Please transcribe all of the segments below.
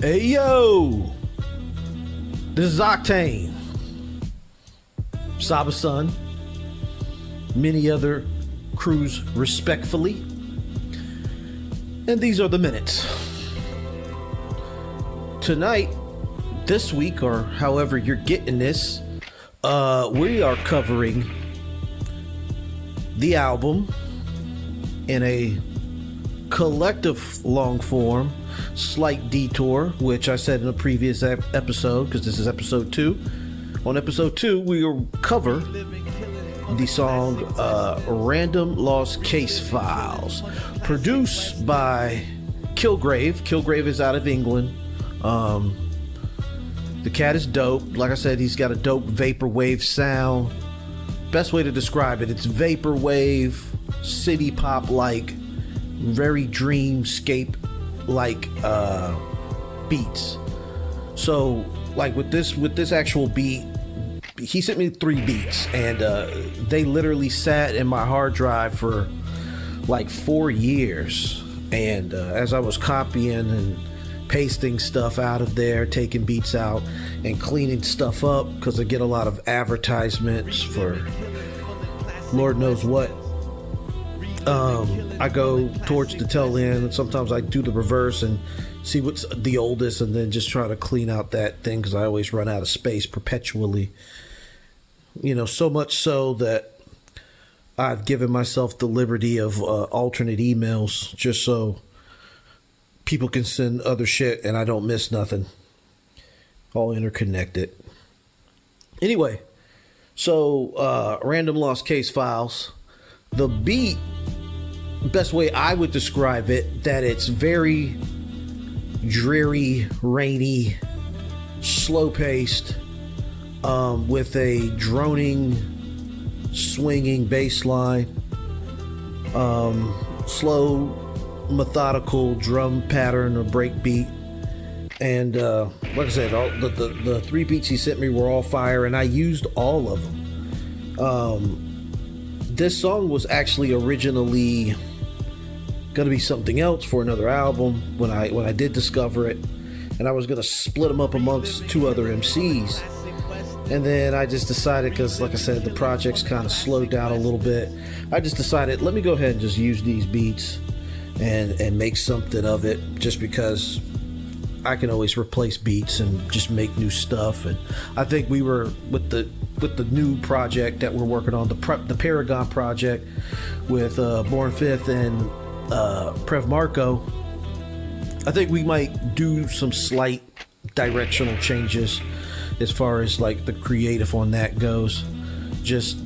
Hey yo, this is Oktane, Saba's son, many other crews respectfully, and these are the minutes. Tonight, this week, or however you're getting this, we are covering the album in a collective long form, slight detour, which I said in a previous episode, because this is episode 2. On episode 2, we will cover the song Random Lost Case Files, produced by Killgrave. Killgrave is out of England. The cat is dope. Like I said, he's got a dope vaporwave sound. Best way to describe it, it's vaporwave, city pop like, very dreamscape like beats. So like with this actual beat, he sent me 3 beats, and they literally sat in my hard drive for like 4 years. And as I was copying and pasting stuff out of there, taking beats out and cleaning stuff up, because I get a lot of advertisements for Lord knows what, I go towards the tail end, and sometimes I do the reverse and see what's the oldest, and then just try to clean out that thing, because I always run out of space perpetually. You know, so much so that I've given myself the liberty of alternate emails, just so people can send other shit and I don't miss nothing. All interconnected. Anyway, so Random Lost Case Files. The beat, best way I would describe it, that it's very dreary, rainy, slow-paced, with a droning, swinging bass line, slow, methodical drum pattern or break beat. And like I said, all the 3 beats he sent me were all fire, and I used all of them. This song was actually originally gonna be something else for another album when I did discover it, and I was gonna split them up amongst 2 other MCs. And then I just decided, because like I said, the project's kind of slowed down a little bit, I just decided, let me go ahead and just use these beats and make something of it, just because I can always replace beats and just make new stuff. And I think we were with the new project that we're working on, the Paragon project with Born Fifth and Prev Marco, I think we might do some slight directional changes as far as like the creative on that goes. Just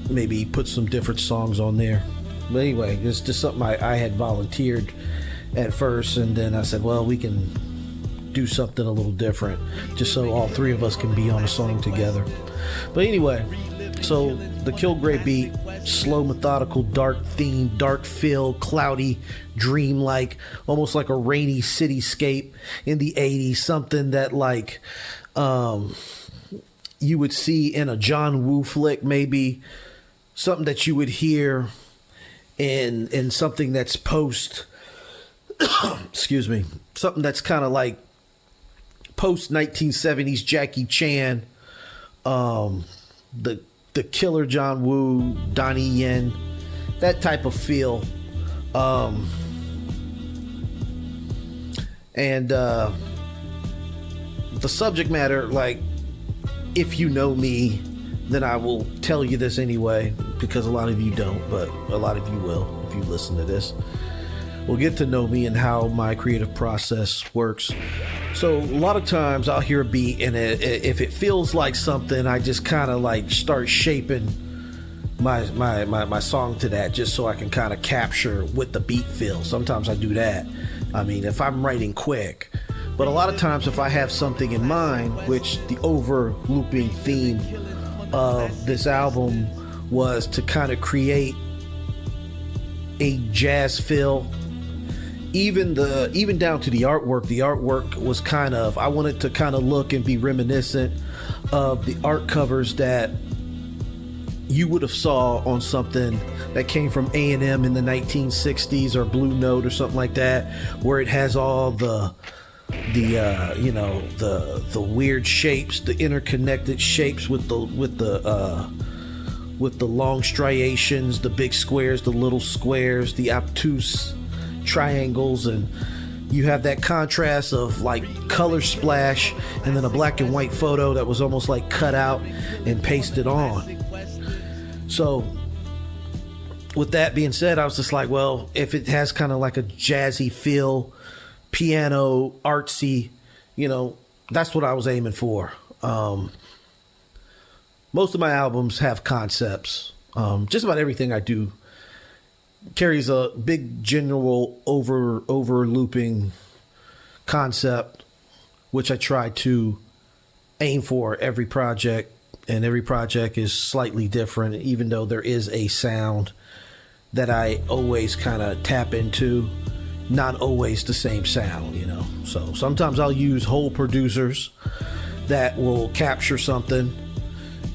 maybe put some different songs on there. But anyway, it's just something I had volunteered at first, and then I said, well, we can do something a little different, just so all 3 of us can be on a song together. But anyway, so the Killgrave beat, slow, methodical, dark theme, dark feel, cloudy, dream-like, almost like a rainy cityscape in the 80s, something that like you would see in a John Woo flick, maybe something that you would hear in something that's post excuse me, something that's kind of like post 1970s Jackie Chan, the killer John Woo, Donnie Yen, that type of feel. And the subject matter, like, if you know me, then I will tell you this anyway, because a lot of you don't, but a lot of you will if you listen to this. Will get to know me and how my creative process works. So a lot of times I'll hear a beat, and if it feels like something, I just kind of like start shaping my song to that, just so I can kind of capture what the beat feels. Sometimes I do that. I mean, if I'm writing quick. But a lot of times if I have something in mind, which the over looping theme of this album was to kind of create a jazz feel. Even down to the artwork was kind of, I wanted to kind of look and be reminiscent of the art covers that you would have saw on something that came from A&M in the 1960s, or Blue Note or something like that, where it has all the the weird shapes, the interconnected shapes with the long striations, the big squares, the little squares, the obtuse triangles, and you have that contrast of like color splash and then a black and white photo that was almost like cut out and pasted on. So with that being said, I was just like, well, if it has kind of like a jazzy feel, piano, artsy, that's what I was aiming for. Most of my albums have concepts. Just about everything I do carries a big general over looping concept, which I try to aim for every project, and every project is slightly different, even though there is a sound that I always kind of tap into, not always the same sound, So sometimes I'll use whole producers that will capture something,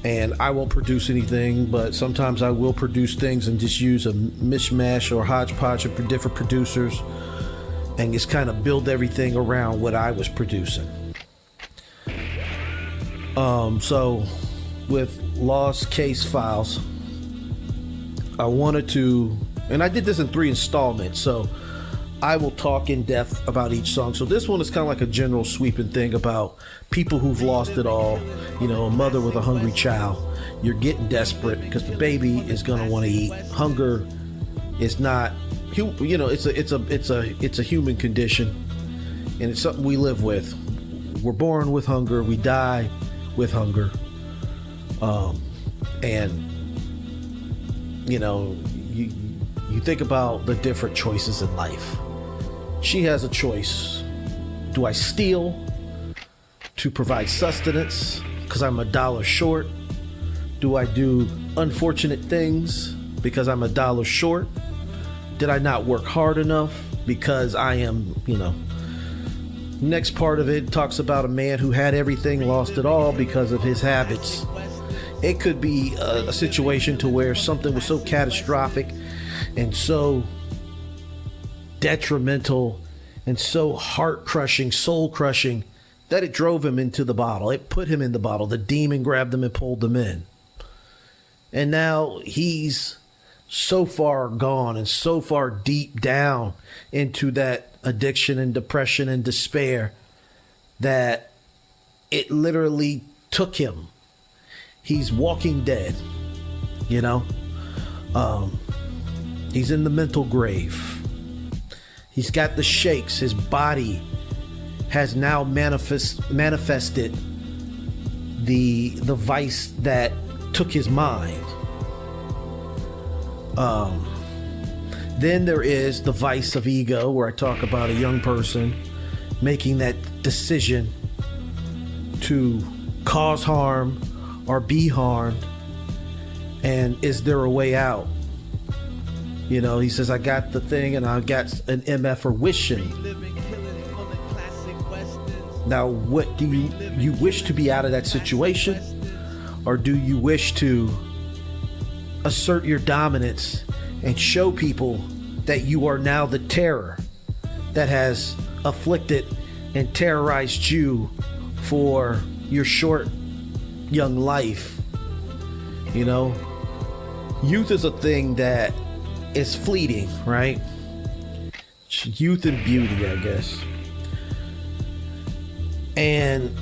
and I won't produce anything, but sometimes I will produce things and just use a mishmash or hodgepodge of different producers and just kind of build everything around what I was producing. So with Lost Case Files, I wanted to, and I did this in 3 installments, so I will talk in depth about each song. So this one is kind of like a general sweeping thing about people who've lost it all. A mother with a hungry child. You're getting desperate because the baby is gonna want to eat. Hunger is not, it's a human condition, and it's something we live with. We're born with hunger. We die with hunger. And you think about the different choices in life. She has a choice. Do I steal to provide sustenance because I'm $1 short? Do I do unfortunate things because I'm $1 short? Did I not work hard enough because I am, Next part of it talks about a man who had everything, lost it all because of his habits. It could be a situation to where something was so catastrophic and so detrimental and so heart-crushing, soul-crushing, that it drove him into the bottle. It put him in the bottle. The demon grabbed him and pulled him in. And now he's so far gone and so far deep down into that addiction and depression and despair that it literally took him. He's walking dead, He's in the mental grave. He's got the shakes. His body has now manifested the vice that took his mind. Then there is the vice of ego, where I talk about a young person making that decision to cause harm or be harmed, and is there a way out? He says, I got the thing and I got an MF or wishing. Now, what do you wish to be out of that situation? Or do you wish to assert your dominance and show people that you are now the terror that has afflicted and terrorized you for your short young life? Youth is a thing that is fleeting, right? Youth and beauty, I guess. And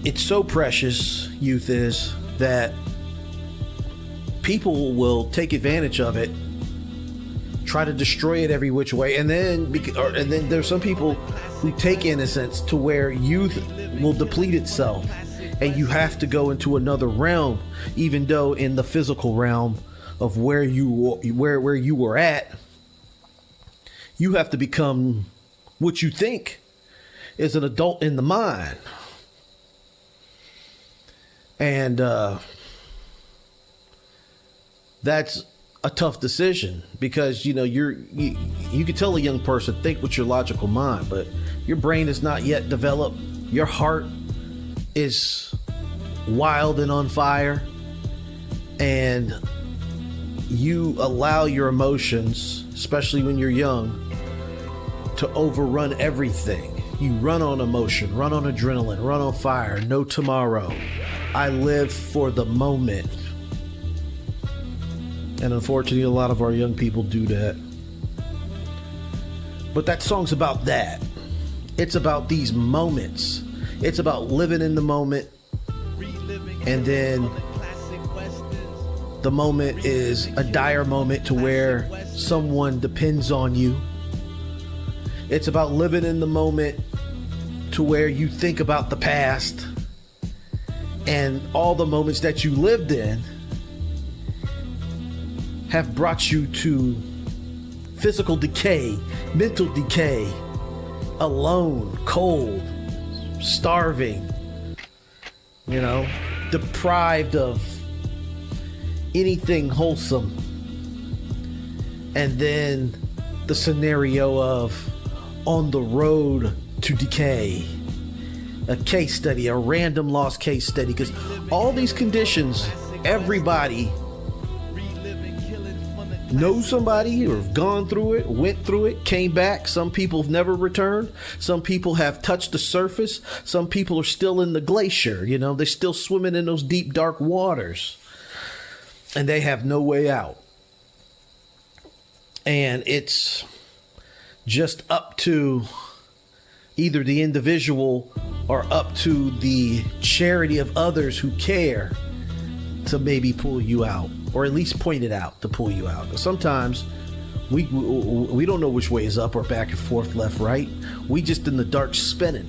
it's so precious, youth is, that people will take advantage of it, try to destroy it every which way, and then there's some people who take innocence to where youth will deplete itself, and you have to go into another realm, even though in the physical realm of where you were at, you have to become what you think is an adult in the mind. And that's a tough decision, because you can tell a young person, think with your logical mind, but your brain is not yet developed. Your heart is wild and on fire, and you allow your emotions, especially when you're young, to overrun everything. You run on emotion, run on adrenaline, run on fire, no tomorrow. I live for the moment. And unfortunately, a lot of our young people do that. But that song's about that. It's about these moments. It's about living in the moment. And then the moment is a dire moment to where someone depends on you. It's about living in the moment to where you think about the past and all the moments that you lived in have brought you to physical decay, mental decay, alone, cold, starving, deprived of anything wholesome. And then the scenario of on the road to decay, a case study, a random lost case study, because all these conditions, everybody knows somebody or have gone through it, went through it, came back. Some people have never returned. Some people have touched the surface. Some people are still in the glacier. They're still swimming in those deep, dark waters. And they have no way out. And it's just up to either the individual or up to the charity of others who care to maybe pull you out, or at least point it out to pull you out. Sometimes we don't know which way is up or back and forth, left, right. We just in the dark spinning.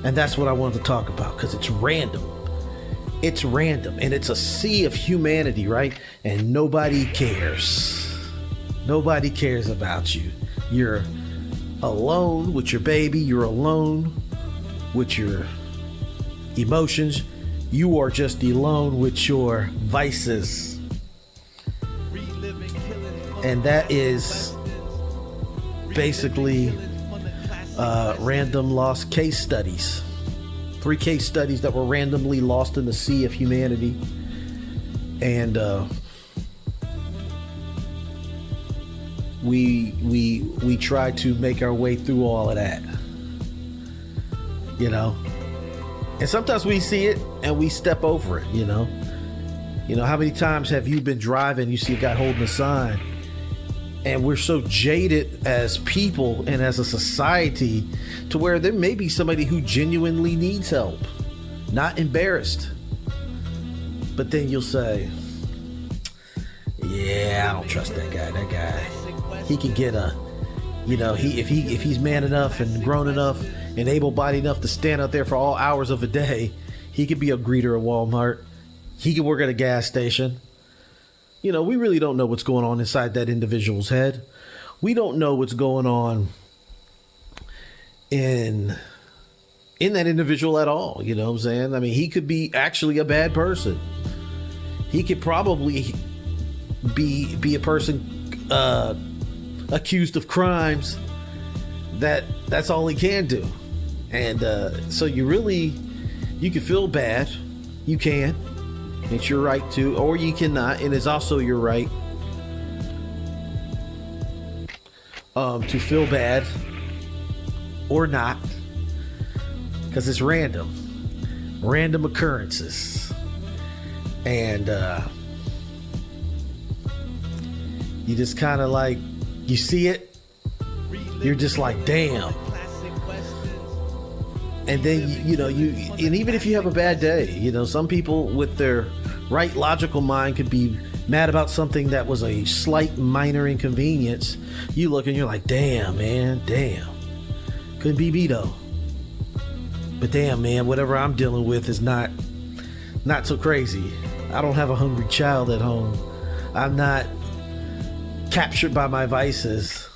And that's what I wanted to talk about, because it's random. It's random, and it's a sea of humanity, right? And nobody cares. Nobody cares about you. You're alone with your baby. You're alone with your emotions. You are just alone with your vices. And that is basically random lost case studies. 3 case studies that were randomly lost in the sea of humanity. And we try to make our way through all of that. And sometimes we see it and we step over it, how many times have you been driving, you see a guy holding a sign, and we're so jaded as people and as a society to where there may be somebody who genuinely needs help, not embarrassed. But then you'll say, yeah, I don't trust that guy. He can get if he's man enough and grown enough and able-bodied enough to stand out there for all hours of a day, he could be a greeter at Walmart. He could work at a gas station. We really don't know what's going on inside that individual's head. We don't know what's going on in that individual at all. You know what I'm saying? I mean, he could be actually a bad person. He could probably be a person accused of crimes that's all he can do. And so you can feel bad. You can. It's your right to, or you cannot, and it's also your right to feel bad or not, because it's random occurrences. And you just kind of like, you see it, you're just like, damn. And then, and even if you have a bad day, some people with their right logical mind could be mad about something that was a slight minor inconvenience. You look and you're like, damn, man, damn. Couldn't be me though. But damn, man, whatever I'm dealing with is not so crazy. I don't have a hungry child at home. I'm not captured by my vices.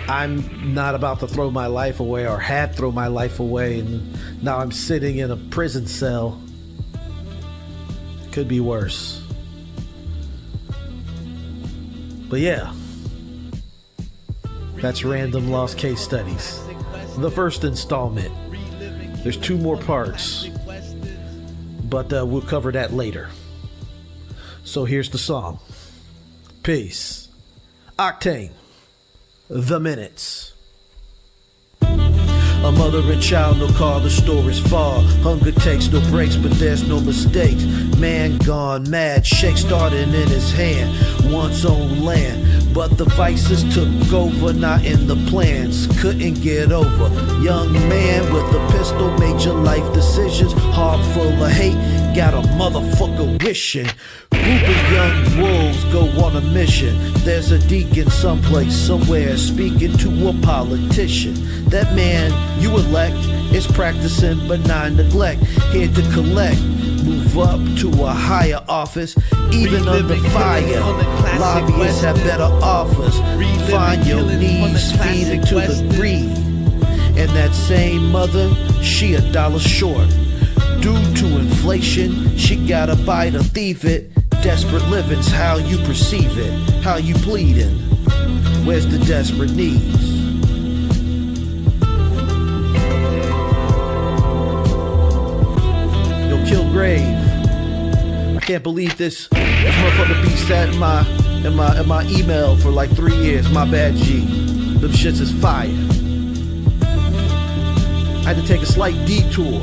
I'm not about to throw my life away, or had thrown my life away, and now I'm sitting in a prison cell. Could be worse. But yeah, that's Random Lost Case Studies. The first installment. There's 2 more parts, but we'll cover that later. So here's the song. Peace. Oktane. The Minutes. A mother and child, no call, the story's far. Hunger takes no breaks, but there's no mistakes. Man gone mad, shake starting in his hand. Once on land, but the vices took over, not in the plans. Couldn't get over. Young man with a pistol, major life decisions. Heart full of hate, got a motherfucker wishing. Group of young wolves go on a mission. There's a deacon someplace, somewhere, speaking to a politician. That man you elect is practicing benign neglect, here to collect, move up to a higher office, even under fire. Lobbyists have better offers. Find your needs, feed into the greed. And that same mother, she $1 short. Due to inflation, she gotta buy to thief it. Desperate living's how you perceive it, how you pleading. Where's the desperate needs? Yo, Killgrave, I can't believe this motherfucker beat sat in my email for like 3 years. My bad, G. Them shits is fire. I had to take a slight detour.